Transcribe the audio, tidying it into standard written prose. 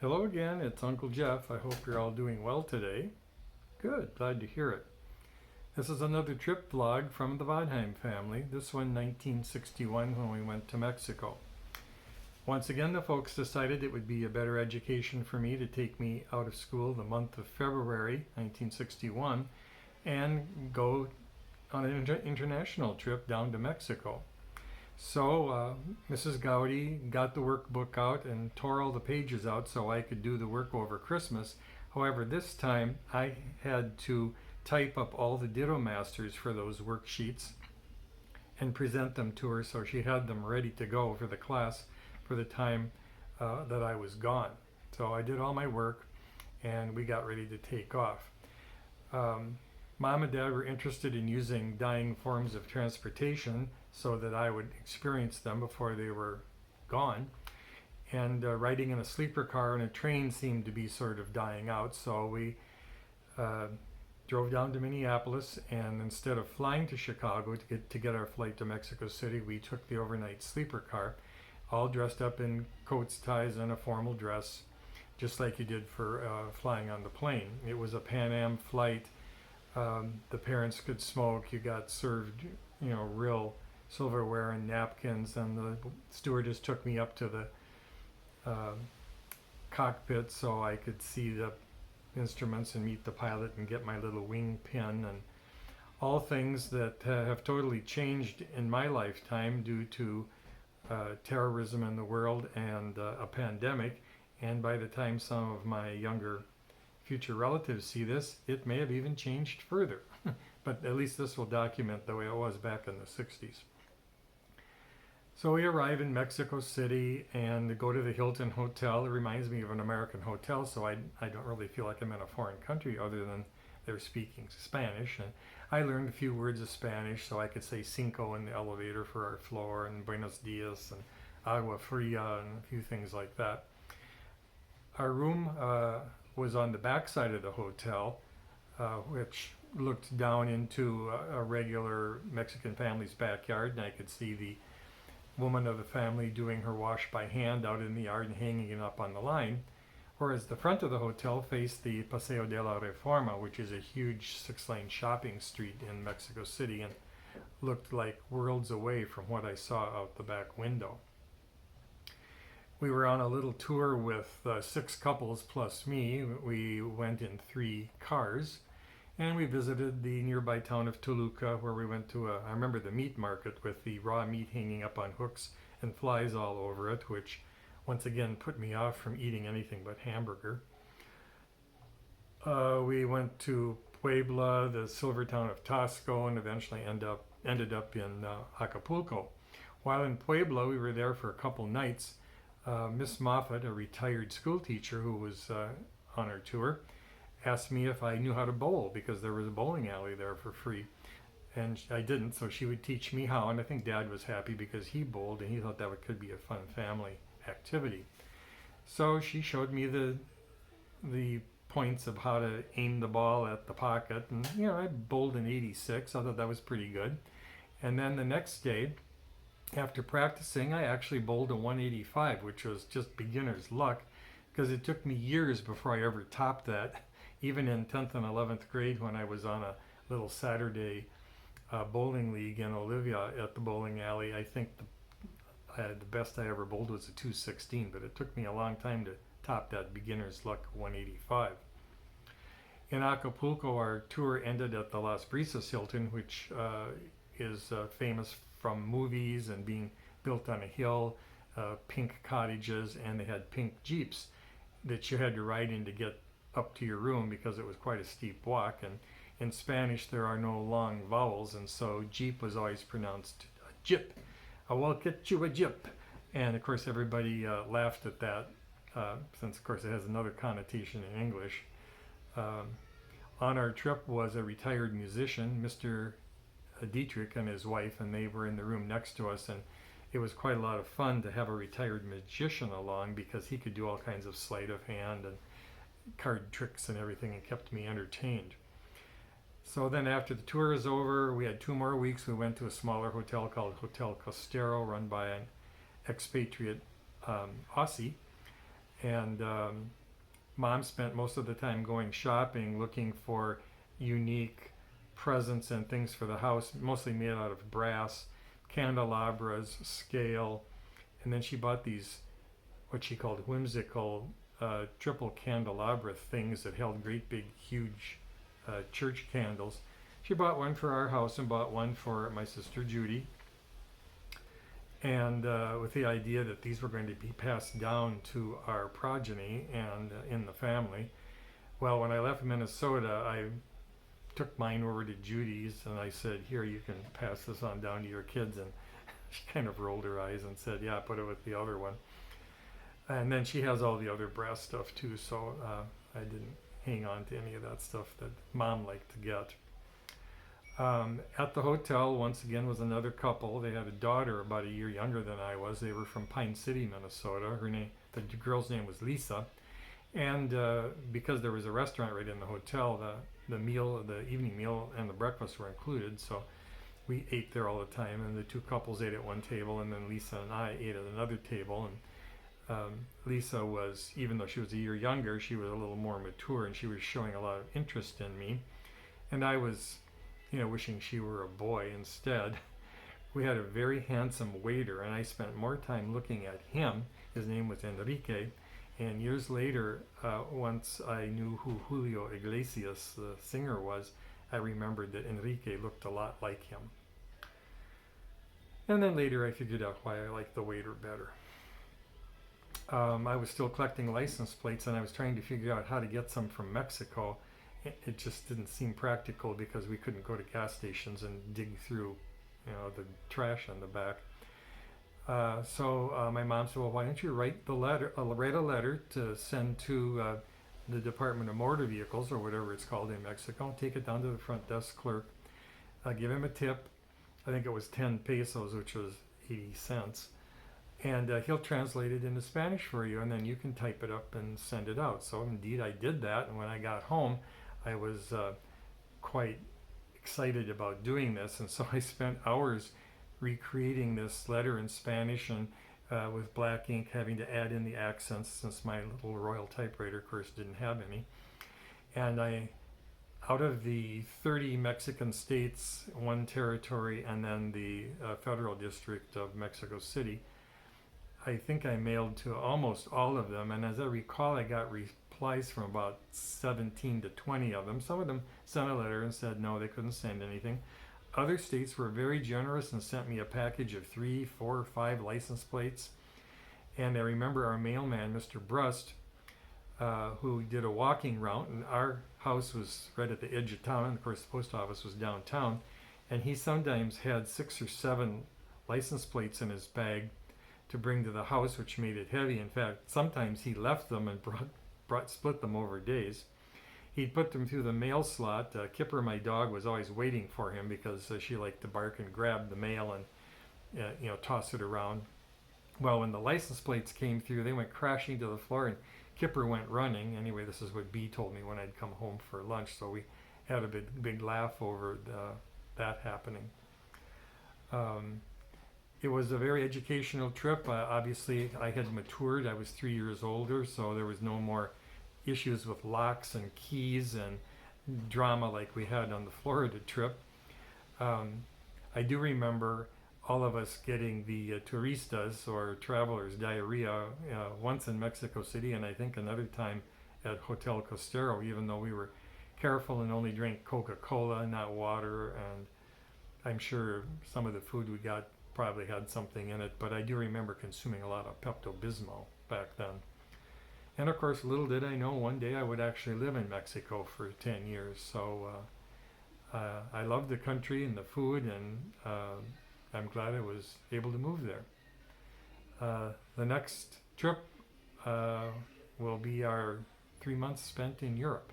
Hello again, it's Uncle Jeff. I hope you're all doing well today. Good, glad to hear it. This is another trip vlog from the Vadheim family, this one 1961 when we went to Mexico. Once again, the folks decided it would be a better education for me to take me out of school the month of February 1961 and go on an international trip down to Mexico. So Mrs. Gowdy got the workbook out and tore all the pages out so I could do the work over Christmas. However, this time I had to type up all the Ditto Masters for those worksheets and present them to her so she had them ready to go for the class for the time that I was gone. So I did all my work and we got ready to take off. Mom and Dad were interested in using dying forms of transportation so that I would experience them before they were gone. And riding in a sleeper car and a train seemed to be sort of dying out, so we drove down to Minneapolis, and instead of flying to Chicago to get our flight to Mexico City, we took the overnight sleeper car, all dressed up in coats, ties, and a formal dress, just like you did for flying on the plane. It was a Pan Am flight. The parents could smoke. You got served, real silverware and napkins, and the stewardess took me up to the cockpit so I could see the instruments and meet the pilot and get my little wing pin, and all things that have totally changed in my lifetime due to terrorism in the world and a pandemic. And by the time some of my younger future relatives see this, it may have even changed further. But at least this will document the way it was back in the 60s. So we arrive in Mexico City and go to the Hilton Hotel. It reminds me of an American hotel, so I don't really feel like I'm in a foreign country other than they're speaking Spanish. And I learned a few words of Spanish, so I could say cinco in the elevator for our floor, and buenos dias, and agua fria, and a few things like that. Our room was on the back side of the hotel, which looked down into a regular Mexican family's backyard, and I could see the woman of the family doing her wash by hand out in the yard and hanging it up on the line, whereas the front of the hotel faced the Paseo de la Reforma, which is a huge 6-lane shopping street in Mexico City, and looked like worlds away from what I saw out the back window. We were on a little tour with 6 couples plus me. We went in 3 cars, and we visited the nearby town of Toluca, where we went to I remember the meat market with the raw meat hanging up on hooks and flies all over it, which once again put me off from eating anything but hamburger. We went to Puebla, the silver town of Tasco, and eventually ended up in Acapulco. While in Puebla, we were there for a couple nights. Miss Moffat, a retired school teacher who was on our tour, asked me if I knew how to bowl because there was a bowling alley there for free. And I didn't, so she would teach me how, and I think Dad was happy because he bowled and he thought that could be a fun family activity. So she showed me the points of how to aim the ball at the pocket, and I bowled an 86. I thought that was pretty good. And then the next day, after practicing, I actually bowled a 185, which was just beginner's luck because it took me years before I ever topped that. Even in 10th and 11th grade, when I was on a little Saturday bowling league in Olivia at the bowling alley, I think the best I ever bowled was a 216, but it took me a long time to top that beginner's luck 185. In Acapulco, our tour ended at the Las Brisas Hilton, which is famous from movies and being built on a hill, pink cottages, and they had pink jeeps that you had to ride in to get up to your room because it was quite a steep walk. And in Spanish there are no long vowels, and so jeep was always pronounced jip. I will get you a jip. And of course everybody laughed at that, since of course it has another connotation in English. On our trip was a retired musician, Mr. Dietrich, and his wife, and they were in the room next to us, and it was quite a lot of fun to have a retired magician along because he could do all kinds of sleight of hand and card tricks and everything, and kept me entertained. So then after the tour is over, we had 2 more weeks. We went to a smaller hotel called Hotel Costero, run by an expatriate Aussie, And Mom spent most of the time going shopping, looking for unique presents and things for the house, mostly made out of brass, candelabras, scale, and then she bought these, what she called whimsical triple candelabra things that held great big huge church candles. She bought one for our house and bought one for my sister Judy, and with the idea that these were going to be passed down to our progeny and in the family. Well, when I left Minnesota, I took mine over to Judy's and I said, here, you can pass this on down to your kids. And she kind of rolled her eyes and said, yeah, put it with the other one. And then she has all the other brass stuff too, so I didn't hang on to any of that stuff that Mom liked to get. At the hotel, once again, was another couple. They had a daughter about a year younger than I was. They were from Pine City, Minnesota. The girl's name was Lisa. And because there was a restaurant right in the hotel, the evening meal and the breakfast were included, so we ate there all the time. And the two couples ate at one table, and then Lisa and I ate at another table. And Lisa was, even though she was a year younger, she was a little more mature, and she was showing a lot of interest in me. And I was, wishing she were a boy instead. We had a very handsome waiter, and I spent more time looking at him. His name was Enrique. And years later, once I knew who Julio Iglesias, the singer, was, I remembered that Enrique looked a lot like him. And then later I figured out why I liked the waiter better. I was still collecting license plates, and I was trying to figure out how to get some from Mexico. It just didn't seem practical because we couldn't go to gas stations and dig through, the trash on the back. So my mom said, well, why don't you write a letter to send to the Department of Motor Vehicles, or whatever it's called in Mexico, take it down to the front desk clerk, give him a tip. I think it was 10 pesos, which was 80 cents. And he'll translate it into Spanish for you, and then you can type it up and send it out. So indeed I did that, and when I got home, I was quite excited about doing this, and so I spent hours recreating this letter in Spanish, and with black ink, having to add in the accents, since my little Royal typewriter, of course, didn't have any. And out of the 30 Mexican states, one territory, and then the federal district of Mexico City, I think I mailed to almost all of them, and as I recall, I got replies from about 17 to 20 of them. Some of them sent a letter and said no, they couldn't send anything. Other states were very generous and sent me a package of 3, 4, 5 license plates. And I remember our mailman, Mr. Brust, who did a walking route, and our house was right at the edge of town, and of course the post office was downtown, and he sometimes had 6 or 7 license plates in his bag to bring to the house, which made it heavy. In fact, sometimes he left them and split them over days. He'd put them through the mail slot. Kipper, my dog, was always waiting for him because she liked to bark and grab the mail and toss it around. Well, when the license plates came through, they went crashing to the floor, and Kipper went running. Anyway, this is what B told me when I'd come home for lunch, so we had a big laugh over that happening. It was a very educational trip. Obviously, I had matured. I was 3 years older, so there was no more issues with locks and keys and drama like we had on the Florida trip. I do remember all of us getting the turistas, or travelers, diarrhea once in Mexico City, and I think another time at Hotel Costero, even though we were careful and only drank Coca-Cola, not water. And I'm sure some of the food we got probably had something in it, but I do remember consuming a lot of Pepto-Bismol back then. And of course, little did I know, one day I would actually live in Mexico for 10 years. So I love the country and the food, and I'm glad I was able to move there. The next trip will be our 3 months spent in Europe.